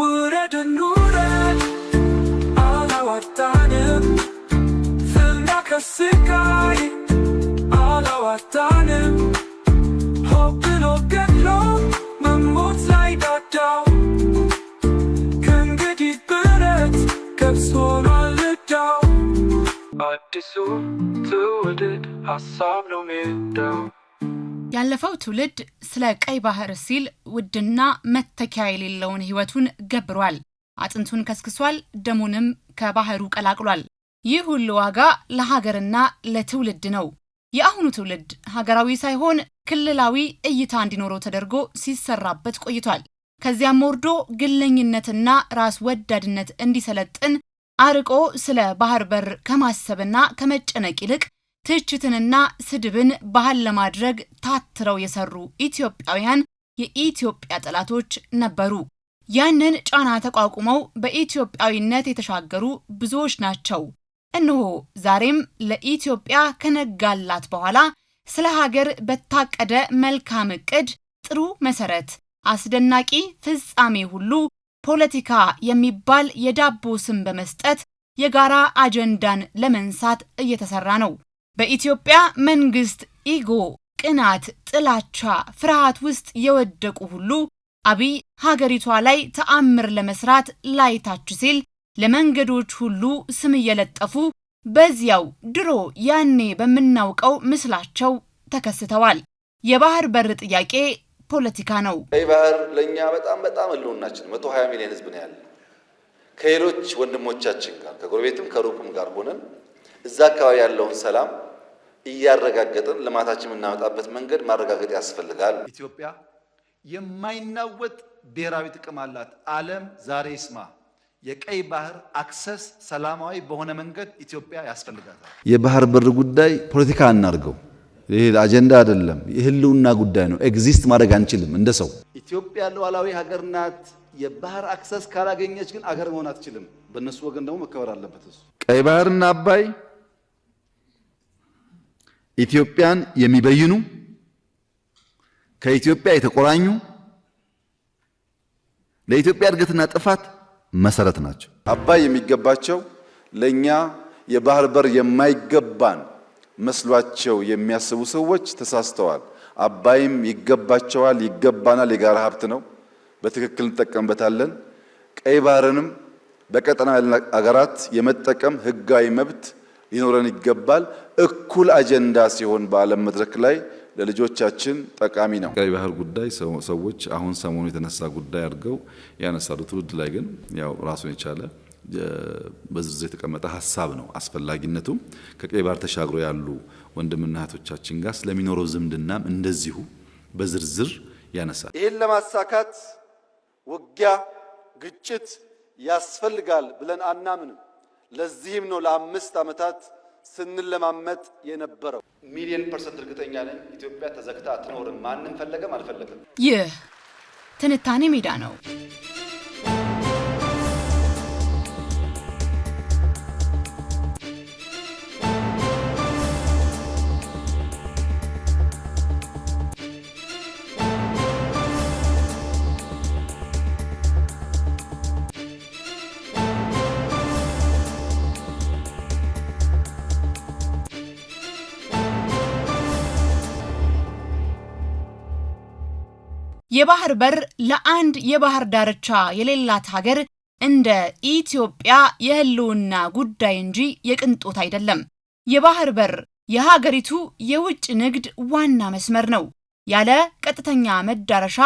ውረድ እንውረድ አላዋጣንም ፍና ከስቃይ አላዋጣንም ሆብሎ ገድሎ መሞት ላይ ዳዳው ከእንግዲህ ብረት ገብስ ሆኗል ዕዳው አዲሱ ትውልድ ሀሳብ ነው ሜዳው። ያለፈው ትውልድ ስለ ቀይ ባህር ሲል ውድና መተኪያ የሌለውን ህይወቱን ገብሯል። አጥንቱን ከስክሷል፣ ደሙንም ከባህሩ ቀላቅሏል። ይህ ሁሉ ዋጋ ለሀገርና ለትውልድ ነው። የአሁኑ ትውልድ ሀገራዊ ሳይሆን ክልላዊ እይታ እንዲኖረው ተደርጎ ሲሰራበት ቆይቷል። ከዚያም ወርዶ ግለኝነትና ራስ ወዳድነት እንዲሰለጥን አርቆ ስለ ባህር በር ከማሰብና ከመጨነቅ ይልቅ ትችትንና ስድብን ባህል ለማድረግ ታትረው የሰሩ ኢትዮጵያውያን የኢትዮጵያ ጠላቶች ነበሩ። ያንን ጫና ተቋቁመው በኢትዮጵያዊነት የተሻገሩ ብዙዎች ናቸው። እነሆ ዛሬም ለኢትዮጵያ ከነጋላት በኋላ ስለ ሀገር በታቀደ መልካም ዕቅድ ጥሩ መሰረት፣ አስደናቂ ፍጻሜ ሁሉ ፖለቲካ የሚባል የዳቦ ስም በመስጠት የጋራ አጀንዳን ለመንሳት እየተሰራ ነው። በኢትዮጵያ መንግስት ኢጎ፣ ቅናት፣ ጥላቻ፣ ፍርሃት ውስጥ የወደቁ ሁሉ አብይ ሀገሪቷ ላይ ተአምር ለመስራት ላይታች ሲል ለመንገዶች ሁሉ ስም እየለጠፉ በዚያው ድሮ ያኔ በምናውቀው ምስላቸው ተከስተዋል። የባህር በር ጥያቄ ፖለቲካ ነው። ቀይ ባህር ለኛ በጣም ህልውናችን 120 ሚሊዮን ህዝብ ነው ያለ። ከሌሎች ወንድሞቻችን ጋር ከጎረቤትም ከሩቅም ጋር ሆነን እዛ አካባቢ ያለውን ሰላም እያረጋገጥን ልማታችን የምናመጣበት መንገድ ማረጋገጥ ያስፈልጋል። ኢትዮጵያ የማይናወጥ ብሔራዊ ጥቅም አላት። ዓለም ዛሬ ይስማ። የቀይ ባህር አክሰስ ሰላማዊ በሆነ መንገድ ኢትዮጵያ ያስፈልጋታል። የባህር በር ጉዳይ ፖለቲካ አናርገው። ይሄ አጀንዳ አይደለም፣ የህልውና ጉዳይ ነው። ኤግዚስት ማድረግ አንችልም እንደ ሰው። ኢትዮጵያ ሉዓላዊ ሀገር ናት። የባህር አክሰስ ካላገኘች ግን አገር መሆን አትችልም። በእነሱ ወገን ደግሞ መከበር አለበት። እሱ ቀይ ባህርና አባይ ኢትዮጵያን የሚበይኑ ከኢትዮጵያ የተቆራኙ ለኢትዮጵያ እድገትና ጥፋት መሰረት ናቸው። አባይ የሚገባቸው ለኛ የባህር በር የማይገባን መስሏቸው የሚያስቡ ሰዎች ተሳስተዋል። አባይም ይገባቸዋል፣ ይገባናል። የጋራ ሀብት ነው። በትክክል እንጠቀምበታለን። ቀይ ባህርንም በቀጠናው ያሉ አገራት የመጠቀም ህጋዊ መብት ሊኖረን ይገባል። እኩል አጀንዳ ሲሆን በዓለም መድረክ ላይ ለልጆቻችን ጠቃሚ ነው። ቀይ ባህር ጉዳይ ሰዎች አሁን ሰሞኑ የተነሳ ጉዳይ አድርገው ያነሳሉ። ትውልድ ላይ ግን ያው ራሱን የቻለ በዝርዝር የተቀመጠ ሀሳብ ነው። አስፈላጊነቱም ከቀይ ባህር ተሻግሮ ያሉ ወንድምና እህቶቻችን ጋር ስለሚኖረው ዝምድናም እንደዚሁ በዝርዝር ያነሳል። ይህን ለማሳካት ውጊያ፣ ግጭት ያስፈልጋል ብለን አናምንም። ለዚህም ነው ለ5 ዓመታት ስንለማመጥ የነበረው። ሚሊዮን % እርግጠኛ ነኝ ኢትዮጵያ ተዘግታ አትኖርም። ማንም ፈለገም አልፈለገም። ይህ ትንታኔ ሜዳ ነው። የባህር በር ለአንድ የባህር ዳርቻ የሌላት ሀገር እንደ ኢትዮጵያ የህልውና ጉዳይ እንጂ የቅንጦት አይደለም። የባህር በር የሀገሪቱ የውጭ ንግድ ዋና መስመር ነው። ያለ ቀጥተኛ መዳረሻ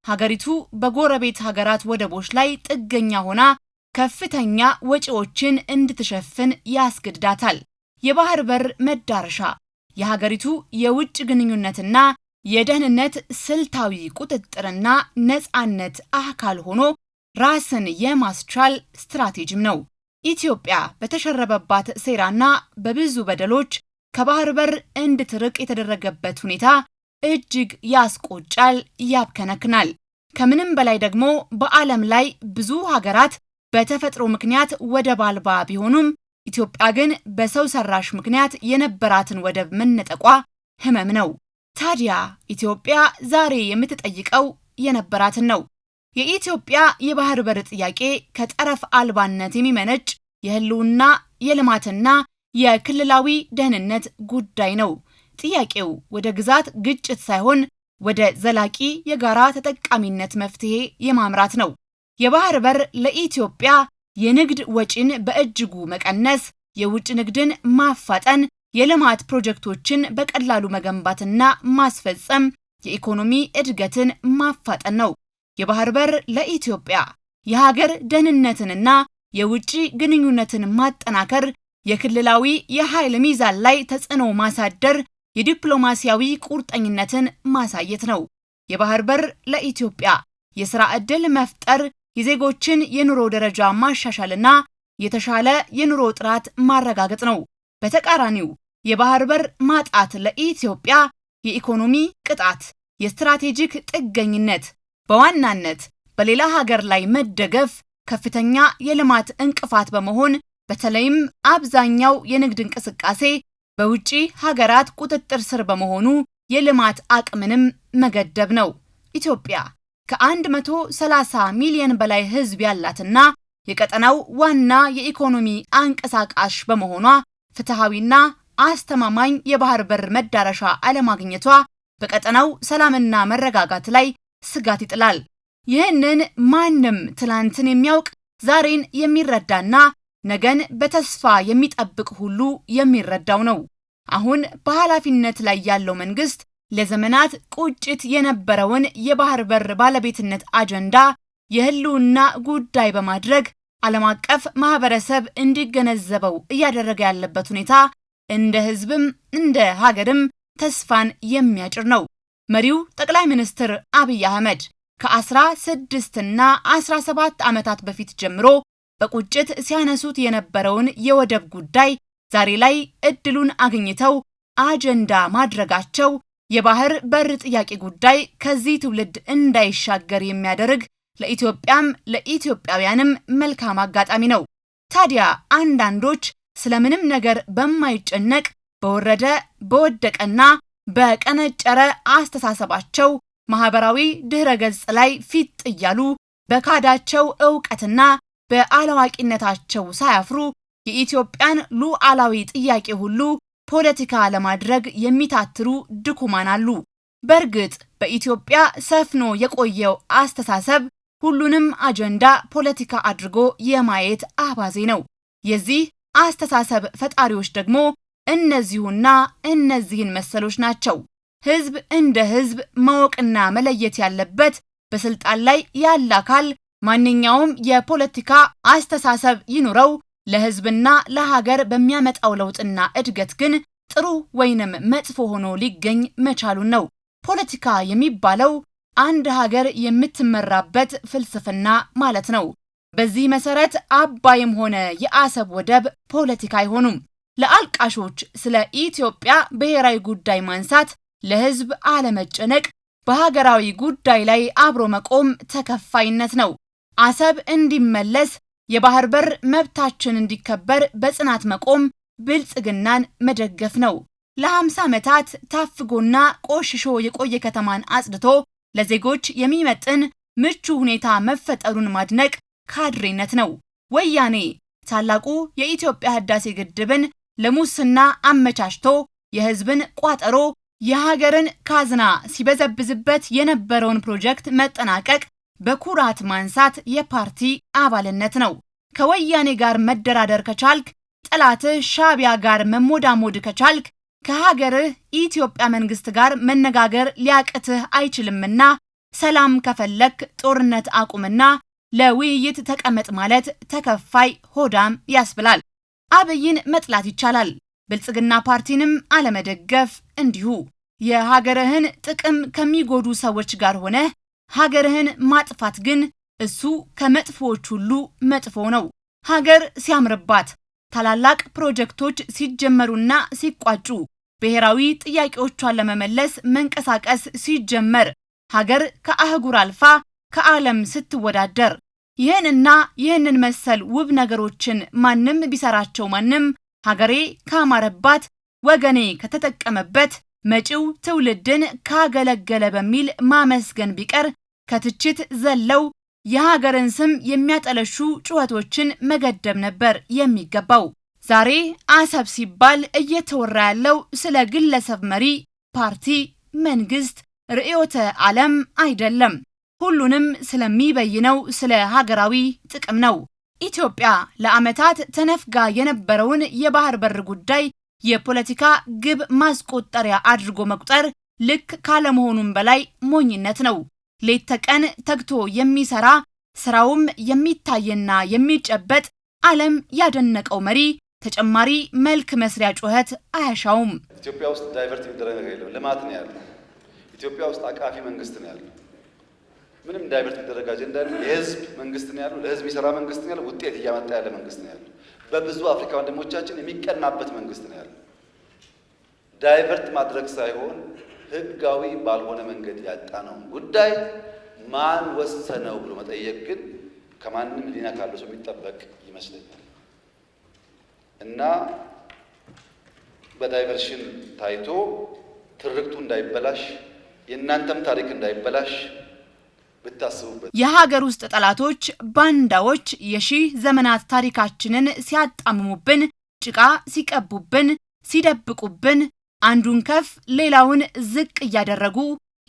ሀገሪቱ በጎረቤት ሀገራት ወደቦች ላይ ጥገኛ ሆና ከፍተኛ ወጪዎችን እንድትሸፍን ያስገድዳታል። የባህር በር መዳረሻ የሀገሪቱ የውጭ ግንኙነትና የደህንነት ስልታዊ ቁጥጥርና ነፃነት አካል ሆኖ ራስን የማስቻል ስትራቴጂም ነው። ኢትዮጵያ በተሸረበባት ሴራና በብዙ በደሎች ከባህር በር እንድትርቅ የተደረገበት ሁኔታ እጅግ ያስቆጫል፣ ያብከነክናል። ከምንም በላይ ደግሞ በዓለም ላይ ብዙ ሀገራት በተፈጥሮ ምክንያት ወደብ አልባ ቢሆኑም ኢትዮጵያ ግን በሰው ሰራሽ ምክንያት የነበራትን ወደብ መነጠቋ ህመም ነው። ታዲያ ኢትዮጵያ ዛሬ የምትጠይቀው የነበራትን ነው። የኢትዮጵያ የባህር በር ጥያቄ ከጠረፍ አልባነት የሚመነጭ የህልውና የልማትና የክልላዊ ደህንነት ጉዳይ ነው። ጥያቄው ወደ ግዛት ግጭት ሳይሆን ወደ ዘላቂ የጋራ ተጠቃሚነት መፍትሄ የማምራት ነው። የባህር በር ለኢትዮጵያ የንግድ ወጪን በእጅጉ መቀነስ፣ የውጭ ንግድን ማፋጠን፣ የልማት ፕሮጀክቶችን በቀላሉ መገንባትና ማስፈጸም፣ የኢኮኖሚ እድገትን ማፋጠን ነው። የባህር በር ለኢትዮጵያ የሀገር ደህንነትንና የውጭ ግንኙነትን ማጠናከር፣ የክልላዊ የኃይል ሚዛን ላይ ተጽዕኖ ማሳደር፣ የዲፕሎማሲያዊ ቁርጠኝነትን ማሳየት ነው። የባህር በር ለኢትዮጵያ የሥራ ዕድል መፍጠር፣ የዜጎችን የኑሮ ደረጃ ማሻሻልና የተሻለ የኑሮ ጥራት ማረጋገጥ ነው። በተቃራኒው የባህር በር ማጣት ለኢትዮጵያ የኢኮኖሚ ቅጣት፣ የስትራቴጂክ ጥገኝነት፣ በዋናነት በሌላ ሀገር ላይ መደገፍ፣ ከፍተኛ የልማት እንቅፋት በመሆን በተለይም አብዛኛው የንግድ እንቅስቃሴ በውጪ ሀገራት ቁጥጥር ስር በመሆኑ የልማት አቅምንም መገደብ ነው። ኢትዮጵያ ከ130 ሚሊዮን በላይ ሕዝብ ያላትና የቀጠናው ዋና የኢኮኖሚ አንቀሳቃሽ በመሆኗ ፍትሃዊና አስተማማኝ የባህር በር መዳረሻ አለማግኘቷ በቀጠናው ሰላምና መረጋጋት ላይ ስጋት ይጥላል። ይህንን ማንም ትላንትን የሚያውቅ ዛሬን የሚረዳና ነገን በተስፋ የሚጠብቅ ሁሉ የሚረዳው ነው። አሁን በኃላፊነት ላይ ያለው መንግስት ለዘመናት ቁጭት የነበረውን የባህር በር ባለቤትነት አጀንዳ የህልውና ጉዳይ በማድረግ ዓለም አቀፍ ማህበረሰብ እንዲገነዘበው እያደረገ ያለበት ሁኔታ እንደ ህዝብም እንደ ሀገርም ተስፋን የሚያጭር ነው። መሪው ጠቅላይ ሚኒስትር አብይ አህመድ ከ16ና 17 ዓመታት በፊት ጀምሮ በቁጭት ሲያነሱት የነበረውን የወደብ ጉዳይ ዛሬ ላይ እድሉን አግኝተው አጀንዳ ማድረጋቸው የባህር በር ጥያቄ ጉዳይ ከዚህ ትውልድ እንዳይሻገር የሚያደርግ ለኢትዮጵያም ለኢትዮጵያውያንም መልካም አጋጣሚ ነው። ታዲያ አንዳንዶች ስለምንም ነገር በማይጨነቅ በወረደ በወደቀና በቀነጨረ አስተሳሰባቸው ማህበራዊ ድህረ ገጽ ላይ ፊት እያሉ በካዳቸው ዕውቀትና በአላዋቂነታቸው ሳያፍሩ የኢትዮጵያን ሉዓላዊ ጥያቄ ሁሉ ፖለቲካ ለማድረግ የሚታትሩ ድኩማን አሉ። በእርግጥ በኢትዮጵያ ሰፍኖ የቆየው አስተሳሰብ ሁሉንም አጀንዳ ፖለቲካ አድርጎ የማየት አባዜ ነው። የዚህ አስተሳሰብ ፈጣሪዎች ደግሞ እነዚሁና እነዚህን መሰሎች ናቸው። ህዝብ እንደ ህዝብ ማወቅና መለየት ያለበት በስልጣን ላይ ያለ አካል ማንኛውም የፖለቲካ አስተሳሰብ ይኑረው ለህዝብና ለሀገር በሚያመጣው ለውጥና እድገት ግን ጥሩ ወይንም መጥፎ ሆኖ ሊገኝ መቻሉን ነው። ፖለቲካ የሚባለው አንድ ሀገር የምትመራበት ፍልስፍና ማለት ነው። በዚህ መሰረት አባይም ሆነ የአሰብ ወደብ ፖለቲካ አይሆኑም። ለአልቃሾች ስለ ኢትዮጵያ ብሔራዊ ጉዳይ ማንሳት፣ ለህዝብ አለመጨነቅ፣ በሀገራዊ ጉዳይ ላይ አብሮ መቆም ተከፋይነት ነው። አሰብ እንዲመለስ የባህር በር መብታችን እንዲከበር በጽናት መቆም ብልጽግናን መደገፍ ነው። ለ50 ዓመታት ታፍጎና ቆሽሾ የቆየ ከተማን አጽድቶ ለዜጎች የሚመጥን ምቹ ሁኔታ መፈጠሩን ማድነቅ ካድሬነት ነው። ወያኔ ታላቁ የኢትዮጵያ ህዳሴ ግድብን ለሙስና አመቻችቶ የህዝብን ቋጠሮ የሀገርን ካዝና ሲበዘብዝበት የነበረውን ፕሮጀክት መጠናቀቅ በኩራት ማንሳት የፓርቲ አባልነት ነው። ከወያኔ ጋር መደራደር ከቻልክ፣ ጠላትህ ሻዕቢያ ጋር መሞዳሞድ ከቻልክ፣ ከሀገርህ ኢትዮጵያ መንግስት ጋር መነጋገር ሊያቅትህ አይችልምና ሰላም ከፈለክ ጦርነት አቁምና ለውይይት ተቀመጥ ማለት ተከፋይ ሆዳም ያስብላል። አብይን መጥላት ይቻላል፣ ብልጽግና ፓርቲንም አለመደገፍ እንዲሁ። የሀገርህን ጥቅም ከሚጎዱ ሰዎች ጋር ሆነህ ሀገርህን ማጥፋት ግን እሱ ከመጥፎዎች ሁሉ መጥፎ ነው። ሀገር ሲያምርባት፣ ታላላቅ ፕሮጀክቶች ሲጀመሩና ሲቋጩ፣ ብሔራዊ ጥያቄዎቿን ለመመለስ መንቀሳቀስ ሲጀመር፣ ሀገር ከአህጉር አልፋ ከዓለም ስትወዳደር፣ ይህንን መሰል ውብ ነገሮችን ማንም ቢሰራቸው ማንም ሀገሬ ካማረባት፣ ወገኔ ከተጠቀመበት፣ መጪው ትውልድን ካገለገለ በሚል ማመስገን ቢቀር ከትችት ዘለው የሀገርን ስም የሚያጠለሹ ጩኸቶችን መገደብ ነበር የሚገባው። ዛሬ አሰብ ሲባል እየተወራ ያለው ስለ ግለሰብ መሪ፣ ፓርቲ፣ መንግስት፣ ርዕዮተ ዓለም አይደለም። ሁሉንም ስለሚበይነው ስለ ሀገራዊ ጥቅም ነው። ኢትዮጵያ ለዓመታት ተነፍጋ የነበረውን የባህር በር ጉዳይ የፖለቲካ ግብ ማስቆጠሪያ አድርጎ መቁጠር ልክ ካለመሆኑም በላይ ሞኝነት ነው። ሌት ተቀን ተግቶ የሚሰራ ስራውም የሚታየና የሚጨበጥ ዓለም ያደነቀው መሪ ተጨማሪ መልክ መስሪያ ጩኸት አያሻውም። ኢትዮጵያ ውስጥ ዳይቨርት የሚደረግ ነገር የለም። ልማት ነው ያለው። ኢትዮጵያ ውስጥ አቃፊ መንግስት ነው ያለው። ምንም ዳይቨርት የሚደረግ አጀንዳ የለም። የህዝብ መንግስት ነው ያለው። ለህዝብ የሚሰራ መንግስት ነው ያለው። ውጤት እያመጣ ያለ መንግስት ነው ያለው። በብዙ አፍሪካ ወንድሞቻችን የሚቀናበት መንግስት ነው ያለው። ዳይቨርት ማድረግ ሳይሆን ህጋዊ ባልሆነ መንገድ ያጣነውን ጉዳይ ማን ወሰነው ብሎ መጠየቅ ግን ከማንም ሊና ካለው ሰው የሚጠበቅ ይመስለኛል። እና በዳይቨርሽን ታይቶ ትርክቱ እንዳይበላሽ የእናንተም ታሪክ እንዳይበላሽ ብታስቡበት። የሀገር ውስጥ ጠላቶች ባንዳዎች የሺህ ዘመናት ታሪካችንን ሲያጣምሙብን፣ ጭቃ ሲቀቡብን፣ ሲደብቁብን፣ አንዱን ከፍ ሌላውን ዝቅ እያደረጉ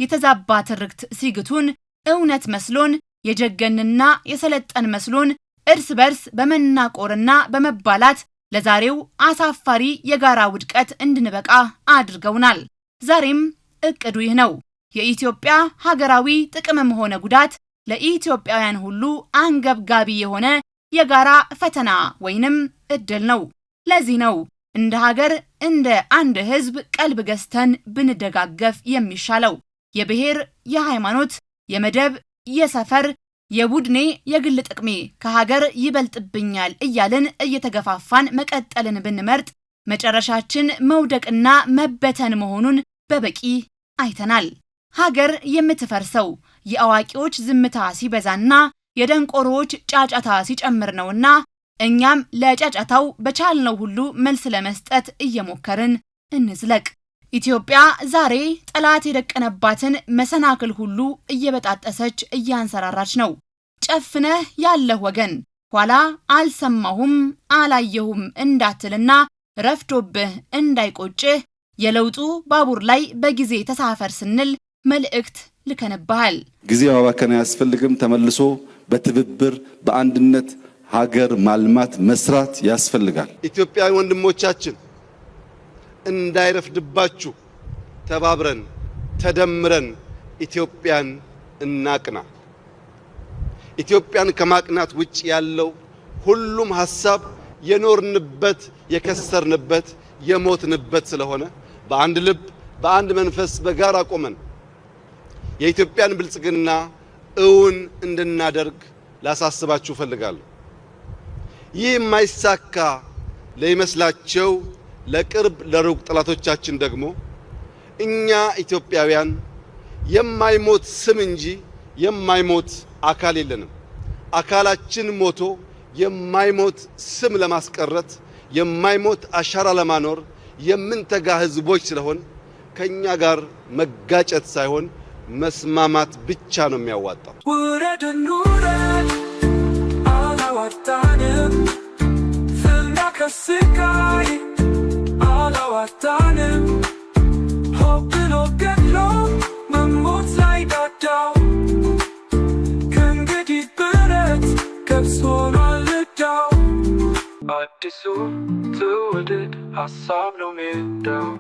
የተዛባ ትርክት ሲግቱን እውነት መስሎን የጀገንና የሰለጠን መስሎን እርስ በርስ በመናቆርና በመባላት ለዛሬው አሳፋሪ የጋራ ውድቀት እንድንበቃ አድርገውናል። ዛሬም እቅዱ ይህ ነው። የኢትዮጵያ ሀገራዊ ጥቅምም ሆነ ጉዳት ለኢትዮጵያውያን ሁሉ አንገብጋቢ የሆነ የጋራ ፈተና ወይንም እድል ነው። ለዚህ ነው እንደ ሀገር እንደ አንድ ህዝብ ቀልብ ገዝተን ብንደጋገፍ የሚሻለው። የብሔር፣ የሃይማኖት፣ የመደብ፣ የሰፈር፣ የቡድኔ፣ የግል ጥቅሜ ከሀገር ይበልጥብኛል እያልን እየተገፋፋን መቀጠልን ብንመርጥ መጨረሻችን መውደቅና መበተን መሆኑን በበቂ አይተናል። ሀገር የምትፈርሰው የአዋቂዎች ዝምታ ሲበዛና የደንቆሮዎች ጫጫታ ሲጨምር ነውና እኛም ለጫጫታው በቻልነው ሁሉ መልስ ለመስጠት እየሞከርን እንዝለቅ። ኢትዮጵያ ዛሬ ጠላት የደቀነባትን መሰናክል ሁሉ እየበጣጠሰች እያንሰራራች ነው። ጨፍነህ ያለህ ወገን ኋላ አልሰማሁም አላየሁም እንዳትልና ረፍዶብህ እንዳይቆጭህ የለውጡ ባቡር ላይ በጊዜ ተሳፈር ስንል መልእክት ልከንብሃል። ጊዜ ማባከን አያስፈልግም። ተመልሶ በትብብር በአንድነት ሀገር ማልማት መስራት ያስፈልጋል። ኢትዮጵያዊ ወንድሞቻችን እንዳይረፍድባችሁ ተባብረን ተደምረን ኢትዮጵያን እናቅና። ኢትዮጵያን ከማቅናት ውጭ ያለው ሁሉም ሐሳብ የኖርንበት የከሰርንበት የሞትንበት ስለሆነ በአንድ ልብ በአንድ መንፈስ በጋራ ቆመን የኢትዮጵያን ብልጽግና እውን እንድናደርግ ላሳስባችሁ ፈልጋለሁ። ይህ የማይሳካ ለይመስላቸው ለቅርብ ለሩቅ ጠላቶቻችን ደግሞ እኛ ኢትዮጵያውያን የማይሞት ስም እንጂ የማይሞት አካል የለንም። አካላችን ሞቶ የማይሞት ስም ለማስቀረት የማይሞት አሻራ ለማኖር የምንተጋ ህዝቦች ስለሆን ከኛ ጋር መጋጨት ሳይሆን መስማማት ብቻ ነው የሚያዋጣው። ውረድን ውረድ አላዋጣንም፣ ፍና ከስቃይ አላዋጣንም፣ ሆብሎ ገድሎ መሞት ላይ ዳዳው ከእንግዲህ ብረት ገብስ ሆኗል ዕዳው። አዲሱ ትውልድ ሀሳብ ነው ሜዳው።